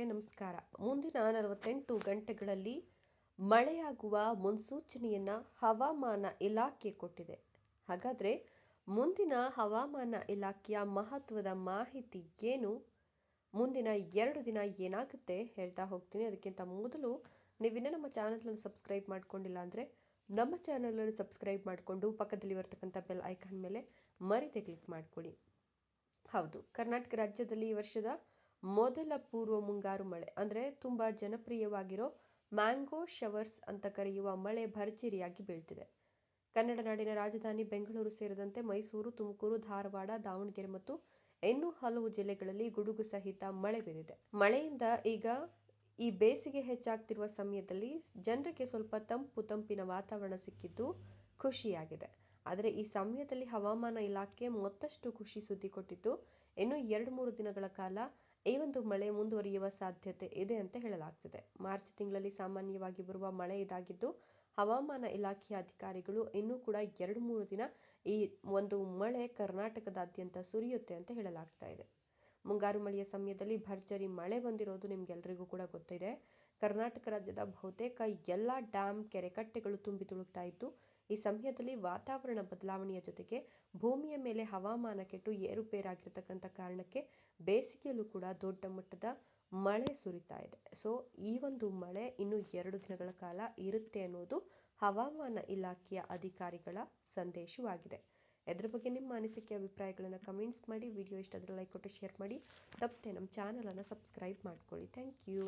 ನಮಸ್ಕಾರ. ಮುಂದಿನ 48 ಗಂಟೆಗಳಲ್ಲಿ ಮಳೆಯಾಗುವ ಮುನ್ಸೂಚನೆಯನ್ನು ಹವಾಮಾನ ಇಲಾಖೆ ಕೊಟ್ಟಿದೆ. ಹಾಗಾದರೆ ಮುಂದಿನ ಹವಾಮಾನ ಇಲಾಖೆಯ ಮಹತ್ವದ ಮಾಹಿತಿ ಏನು? ಮುಂದಿನ 2 ದಿನ ಏನಾಗುತ್ತೆ ಹೇಳ್ತಾ ಹೋಗ್ತೀನಿ. ಅದಕ್ಕಿಂತ ಮೊದಲು ನೀವಿನ್ನೂ ನಮ್ಮ ಚಾನಲನ್ನು ಸಬ್ಸ್ಕ್ರೈಬ್ ಮಾಡ್ಕೊಂಡಿಲ್ಲ ಅಂದರೆ ನಮ್ಮ ಚಾನಲನ್ನು ಸಬ್ಸ್ಕ್ರೈಬ್ ಮಾಡಿಕೊಂಡು ಪಕ್ಕದಲ್ಲಿ ಬರ್ತಕ್ಕಂಥ ಬೆಲ್ ಐಕಾನ್ ಮೇಲೆ ಮರಿದೇ ಕ್ಲಿಕ್ ಮಾಡ್ಕೊಳ್ಳಿ. ಹೌದು, ಕರ್ನಾಟಕ ರಾಜ್ಯದಲ್ಲಿ ಈ ವರ್ಷದ ಮೊದಲ ಪೂರ್ವ ಮುಂಗಾರು ಮಳೆ ಅಂದರೆ ತುಂಬ ಜನಪ್ರಿಯವಾಗಿರೋ ಮ್ಯಾಂಗೋ ಶವರ್ಸ್ ಅಂತ ಕರೆಯುವ ಮಳೆ ಭರ್ಜರಿಯಾಗಿ ಬೀಳ್ತಿದೆ. ಕನ್ನಡ ನಾಡಿನ ರಾಜಧಾನಿ ಬೆಂಗಳೂರು ಸೇರಿದಂತೆ ಮೈಸೂರು, ತುಮಕೂರು, ಧಾರವಾಡ, ದಾವಣಗೆರೆ ಮತ್ತು ಇನ್ನೂ ಹಲವು ಜಿಲ್ಲೆಗಳಲ್ಲಿ ಗುಡುಗು ಸಹಿತ ಮಳೆ ಬೀರಿದೆ. ಮಳೆಯಿಂದ ಈಗ ಈ ಬೇಸಿಗೆ ಹೆಚ್ಚಾಗ್ತಿರುವ ಸಮಯದಲ್ಲಿ ಜನರಿಗೆ ಸ್ವಲ್ಪ ತಂಪಿನ ವಾತಾವರಣ ಸಿಕ್ಕಿದ್ದು ಖುಷಿಯಾಗಿದೆ. ಆದರೆ ಈ ಸಮಯದಲ್ಲಿ ಹವಾಮಾನ ಇಲಾಖೆ ಮತ್ತಷ್ಟು ಖುಷಿ ಸುದ್ದಿ ಕೊಟ್ಟಿದ್ದು, ಇನ್ನು 2-3 ದಿನಗಳ ಕಾಲ ಈ ಒಂದು ಮಳೆ ಮುಂದುವರಿಯುವ ಸಾಧ್ಯತೆ ಇದೆ ಅಂತ ಹೇಳಲಾಗ್ತಿದೆ. ಮಾರ್ಚ್ ತಿಂಗಳಲ್ಲಿ ಸಾಮಾನ್ಯವಾಗಿ ಬರುವ ಮಳೆ ಇದಾಗಿದ್ದು, ಹವಾಮಾನ ಇಲಾಖೆಯ ಅಧಿಕಾರಿಗಳು ಇನ್ನೂ ಕೂಡ 2-3 ದಿನ ಈ ಒಂದು ಮಳೆ ಕರ್ನಾಟಕದಾದ್ಯಂತ ಸುರಿಯುತ್ತೆ ಅಂತ ಹೇಳಲಾಗ್ತಾ ಇದೆ. ಮುಂಗಾರು ಮಳೆಯ ಸಮಯದಲ್ಲಿ ಭರ್ಜರಿ ಮಳೆ ಬಂದಿರೋದು ನಿಮ್ಗೆಲ್ರಿಗೂ ಕೂಡ ಗೊತ್ತಿದೆ. ಕರ್ನಾಟಕ ರಾಜ್ಯದ ಬಹುತೇಕ ಎಲ್ಲ ಡ್ಯಾಮ್, ಕೆರೆಕಟ್ಟೆಗಳು ತುಂಬಿ ತುಳುಕ್ತಾ ಇದ್ದು, ಈ ಸಮಯದಲ್ಲಿ ವಾತಾವರಣ ಬದಲಾವಣೆಯ ಜೊತೆಗೆ ಭೂಮಿಯ ಮೇಲೆ ಹವಾಮಾನ ಕೆಟ್ಟು ಏರುಪೇರಾಗಿರ್ತಕ್ಕಂಥ ಕಾರಣಕ್ಕೆ ಬೇಸಿಗೆಯಲ್ಲೂ ಕೂಡ ದೊಡ್ಡ ಮಟ್ಟದ ಮಳೆ ಸುರಿತಾ ಇದೆ. ಸೊ ಈ ಒಂದು ಮಳೆ ಇನ್ನು 2 ದಿನಗಳ ಕಾಲ ಇರುತ್ತೆ ಅನ್ನೋದು ಹವಾಮಾನ ಇಲಾಖೆಯ ಅಧಿಕಾರಿಗಳ ಸಂದೇಶವಾಗಿದೆ. ಇದರ ಬಗ್ಗೆ ನಿಮ್ಮ ಅನಿಸಿಕೆ, ಅಭಿಪ್ರಾಯಗಳನ್ನು ಕಮೆಂಟ್ಸ್ ಮಾಡಿ. ವಿಡಿಯೋ ಇಷ್ಟ ಆದರೆ ಲೈಕ್ ಕೊಟ್ಟು ಶೇರ್ ಮಾಡಿ. ತಪ್ಪದೆ ನಮ್ಮ ಚಾನಲನ್ನು ಸಬ್ಸ್ಕ್ರೈಬ್ ಮಾಡ್ಕೊಳ್ಳಿ. Thank you.